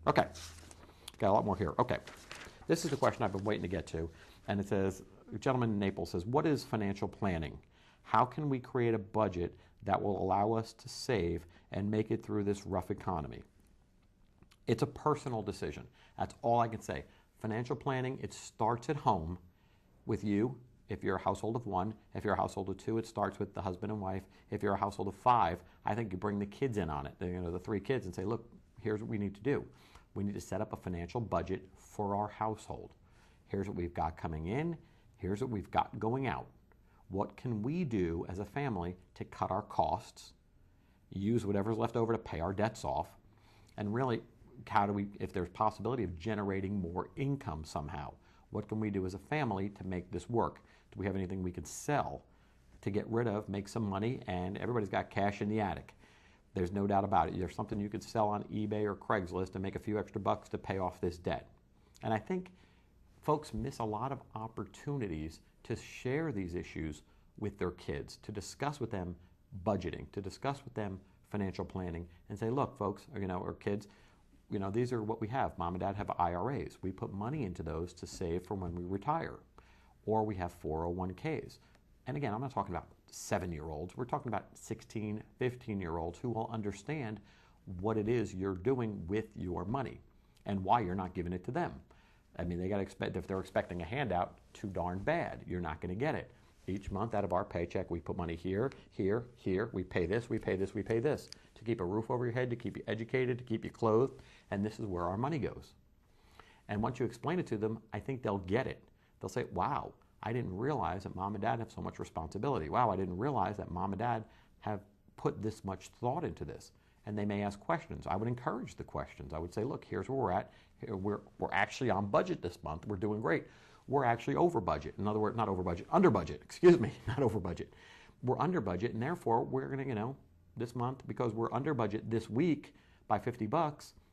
Okay, got a lot more here. Okay, this is the question I've been waiting to get to, and it says, a gentleman in Naples says, what is financial planning? How can we create a budget that will allow us to save and make it through this rough economy? It's a personal decision. That's all I can say. Financial planning, it starts at home with you. If you're a household of one, if you're a household of two, it starts with the husband and wife. If you're a household of five, I think you bring the kids in on it, the three kids, and say, look, here's what we need to do. We need to set up a financial budget for our household. Here's what we've got coming in. Here's what we've got going out. What can we do as a family to cut our costs, use whatever's left over to pay our debts off, and really, how do we, if there's possibility of generating more income somehow, what can we do as a family to make this work? Do we have anything we could sell to get rid of, make some money, and everybody's got cash in the attic. There's no doubt about it. There's something you could sell on eBay or Craigslist and make a few extra bucks to pay off this debt. And I think folks miss a lot of opportunities to share these issues with their kids, to discuss with them budgeting, to discuss with them financial planning, and say, look, folks, or kids, these are what we have. Mom and dad have IRAs. We put money into those to save for when we retire. Or we have 401ks. And again, I'm not talking about 7-year-olds. We're talking about 16, 15-year-olds who will understand what it is you're doing with your money and why you're not giving it to them. I mean, they got to expect, if they're expecting a handout, too darn bad. You're not going to get it. Each month out of our paycheck, we put money here, here, here. We pay this, we pay this, we pay this to keep a roof over your head, to keep you educated, to keep you clothed, and this is where our money goes. And once you explain it to them, I think they'll get it. They'll say, wow, I didn't realize that mom and dad have so much responsibility. Wow, I didn't realize that mom and dad have put this much thought into this. And they may ask questions. I would encourage the questions. I would say, look, here's where we're at. We're actually on budget this month. We're doing great. We're actually over budget. In other words, not over budget, under budget, excuse me, not over budget. We're under budget, and therefore we're going to, this month, because we're under budget this week by $50,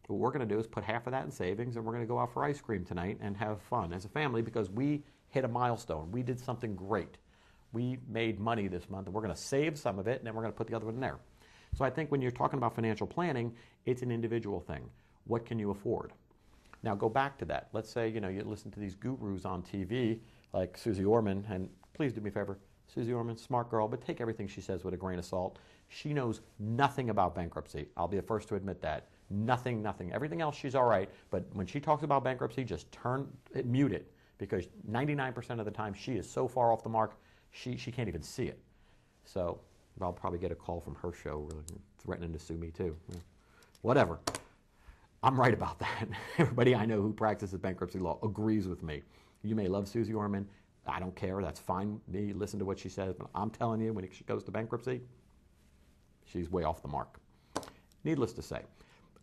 what we're going to do is put half of that in savings, and we're going to go out for ice cream tonight and have fun as a family because we hit a milestone. We did something great. We made money this month, and we're going to save some of it, and then we're going to put the other one in there. So I think when you're talking about financial planning, it's an individual thing. What can you afford? Now go back to that. Let's say, you listen to these gurus on TV like Susie Orman, and please do me a favor, Susie Orman, smart girl, but take everything she says with a grain of salt. She knows nothing about bankruptcy. I'll be the first to admit that. Nothing. Everything else, she's all right, but when she talks about bankruptcy, just mute it, because 99% of the time she is so far off the mark, she can't even see it. So I'll probably get a call from her show really threatening to sue me too. Whatever. I'm right about that. Everybody I know who practices bankruptcy law agrees with me. You may love Susie Orman. I don't care. That's fine. Me, listen to what she says. But I'm telling you, when it goes to bankruptcy, she's way off the mark. Needless to say,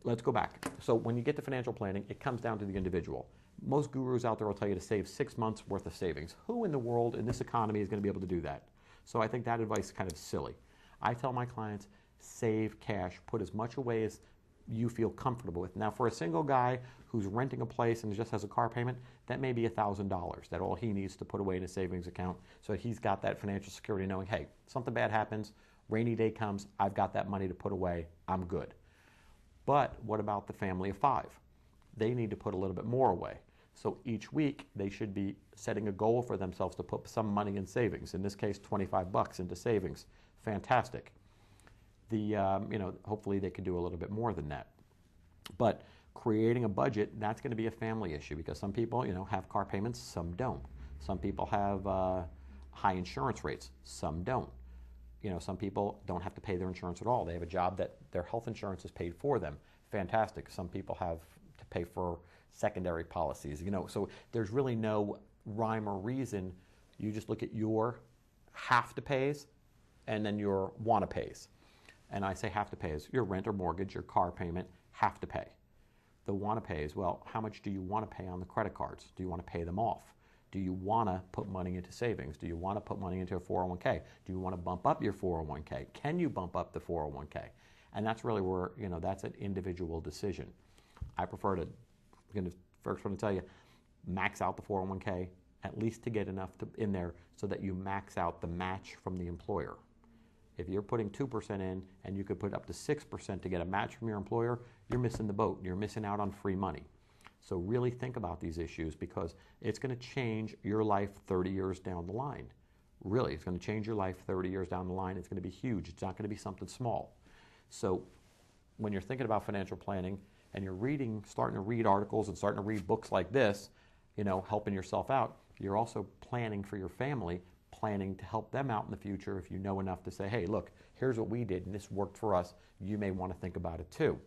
let's go back. So when you get to financial planning, it comes down to the individual. Most gurus out there will tell you to save 6 months worth of savings. Who in the world in this economy is going to be able to do that? So I think that advice is kind of silly. I tell my clients, save cash, put as much away as you feel comfortable with. Now, for a single guy who's renting a place and just has a car payment, that may be $1,000. That's all he needs to put away in his savings account, so he's got that financial security knowing, hey, something bad happens, rainy day comes, I've got that money to put away, I'm good. But what about the family of 5? They need to put a little bit more away. So each week, they should be setting a goal for themselves to put some money in savings. In this case, $25 into savings. Fantastic. Hopefully they could do a little bit more than that. But creating a budget, that's going to be a family issue, because some people, have car payments, some don't. Some people have high insurance rates, some don't. Some people don't have to pay their insurance at all. They have a job that their health insurance is paid for them. Fantastic. Some people have to pay for secondary policies, so there's really no rhyme or reason. You just look at your have to pays and then your want to pays. And I say have to pay is your rent or mortgage, your car payment, have to pay. The want to pay is, well, how much do you want to pay on the credit cards? Do you want to pay them off? Do you want to put money into savings? Do you want to put money into a 401k? Do you want to bump up your 401k? Can you bump up the 401k? And that's really where, that's an individual decision. I prefer to, first want to tell you, max out the 401k, at least to get enough in there so that you max out the match from the employer. If you're putting 2% in and you could put up to 6% to get a match from your employer, you're missing the boat. You're missing out on free money. So really think about these issues, because it's going to change your life 30 years down the line. Really, it's going to change your life 30 years down the line. It's going to be huge. It's not going to be something small. So when you're thinking about financial planning and you're starting to read articles and starting to read books like this, helping yourself out, you're also planning for your family, planning to help them out in the future if you know enough to say, hey, look, here's what we did and this worked for us. You may want to think about it too.